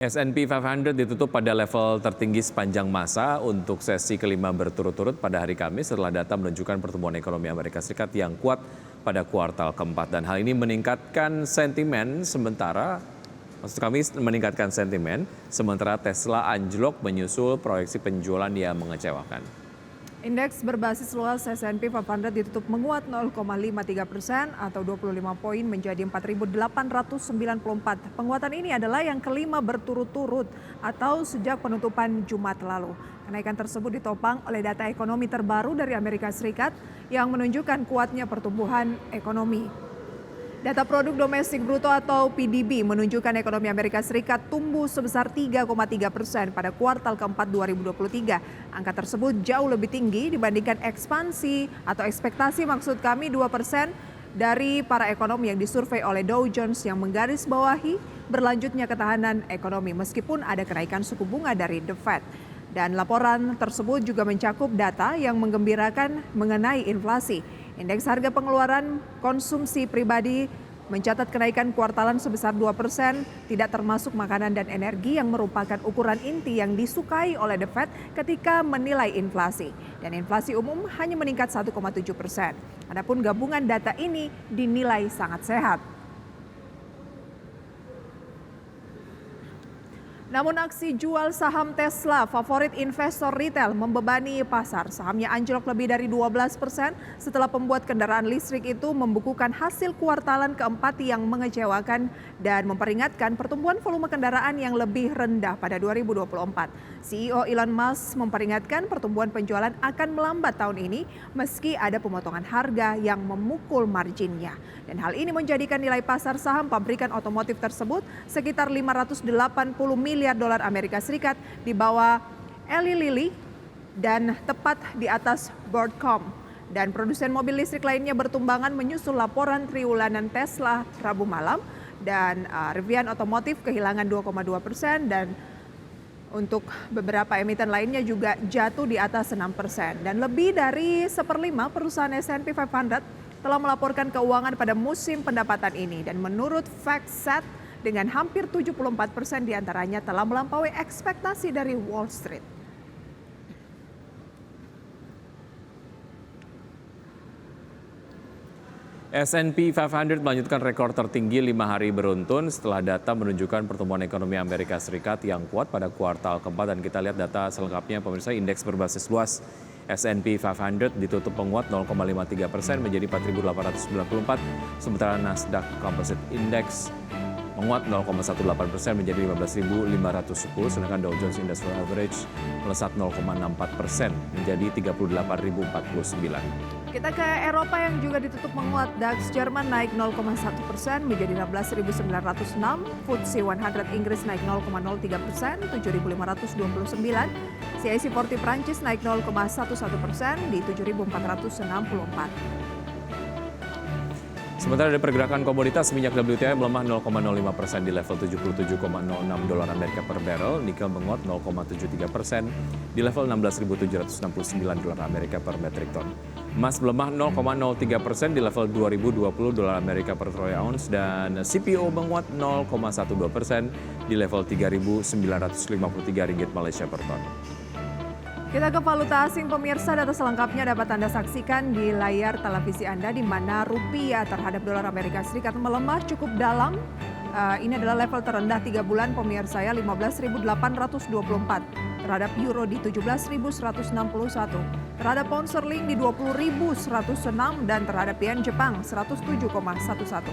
S&P 500 ditutup pada level tertinggi sepanjang masa untuk sesi kelima berturut-turut pada hari Kamis setelah data menunjukkan pertumbuhan ekonomi Amerika Serikat yang kuat pada kuartal keempat. Dan hal ini meningkatkan sentimen sementara Tesla anjlok menyusul proyeksi penjualan yang mengecewakan. Indeks berbasis luas S&P 500 ditutup menguat 0,53% atau 25 poin menjadi 4.894. Penguatan ini adalah yang kelima berturut-turut atau sejak penutupan Jumat lalu. Kenaikan tersebut ditopang oleh data ekonomi terbaru dari Amerika Serikat yang menunjukkan kuatnya pertumbuhan ekonomi. Data produk domestik bruto atau PDB menunjukkan ekonomi Amerika Serikat tumbuh sebesar 3,3% pada kuartal keempat 2023. Angka tersebut jauh lebih tinggi dibandingkan ekspektasi 2% dari para ekonom yang disurvei oleh Dow Jones yang menggarisbawahi berlanjutnya ketahanan ekonomi meskipun ada kenaikan suku bunga dari The Fed. Dan laporan tersebut juga mencakup data yang menggembirakan mengenai inflasi. Indeks harga pengeluaran konsumsi pribadi mencatat kenaikan kuartalan sebesar 2%, tidak termasuk makanan dan energi yang merupakan ukuran inti yang disukai oleh The Fed ketika menilai inflasi. Dan inflasi umum hanya meningkat 1,7%. Adapun gabungan data ini dinilai sangat sehat. Namun aksi jual saham Tesla, favorit investor retail, membebani pasar. Sahamnya anjlok lebih dari 12% setelah pembuat kendaraan listrik itu membukukan hasil kuartalan keempat yang mengecewakan dan memperingatkan pertumbuhan volume kendaraan yang lebih rendah pada 2024. CEO Elon Musk memperingatkan pertumbuhan penjualan akan melambat tahun ini meski ada pemotongan harga yang memukul marginnya. Dan hal ini menjadikan nilai pasar saham pabrikan otomotif tersebut sekitar 580 miliar dolar Amerika Serikat di bawah Eli Lilly dan tepat di atas Broadcom. Dan produsen mobil listrik lainnya bertumbangan menyusul laporan triwulan Tesla Rabu malam dan Rivian Otomotif kehilangan 2,2% dan untuk beberapa emiten lainnya juga jatuh di atas 6%. Dan lebih dari 1/5 perusahaan S&P 500 telah melaporkan keuangan pada musim pendapatan ini. Dan menurut FactSet, dengan hampir 74% diantaranya telah melampaui ekspektasi dari Wall Street. S&P 500 melanjutkan rekor tertinggi 5 hari beruntun setelah data menunjukkan pertumbuhan ekonomi Amerika Serikat yang kuat pada kuartal keempat. Dan kita lihat data selengkapnya pemirsa. Indeks berbasis luas S&P 500 ditutup menguat 0,53% menjadi 4.894, sementara Nasdaq Composite Index menguat 0,18% menjadi 15.510, sedangkan Dow Jones Industrial Average melesat 0,64% menjadi 38.049. Kita ke Eropa yang juga ditutup menguat. DAX Jerman naik 0,1% menjadi 16.906. FTSE 100 Inggris naik 0,03%, 7.529. CAC 40 Prancis naik 0,11% di 7.464. Sementara dari pergerakan komoditas, minyak WTI melemah 0,05% di level 77,06 dolar Amerika per barrel. Nikel menguat 0,73% di level 16.769 dolar Amerika per metrik ton. Emas melemah 0,03% di level 2.020 dolar Amerika per troy ounce dan CPO menguat 0,12% di level 3.953 ringgit Malaysia per ton. Kita ke valuta asing pemirsa, data selengkapnya dapat Anda saksikan di layar televisi Anda di mana rupiah terhadap dolar Amerika Serikat melemah cukup dalam. Ini adalah level terendah 3 bulan pemirsa ya, 15.824. Terhadap euro di 17.161. Terhadap pound sterling di 20.106 dan terhadap yen Jepang 107,11.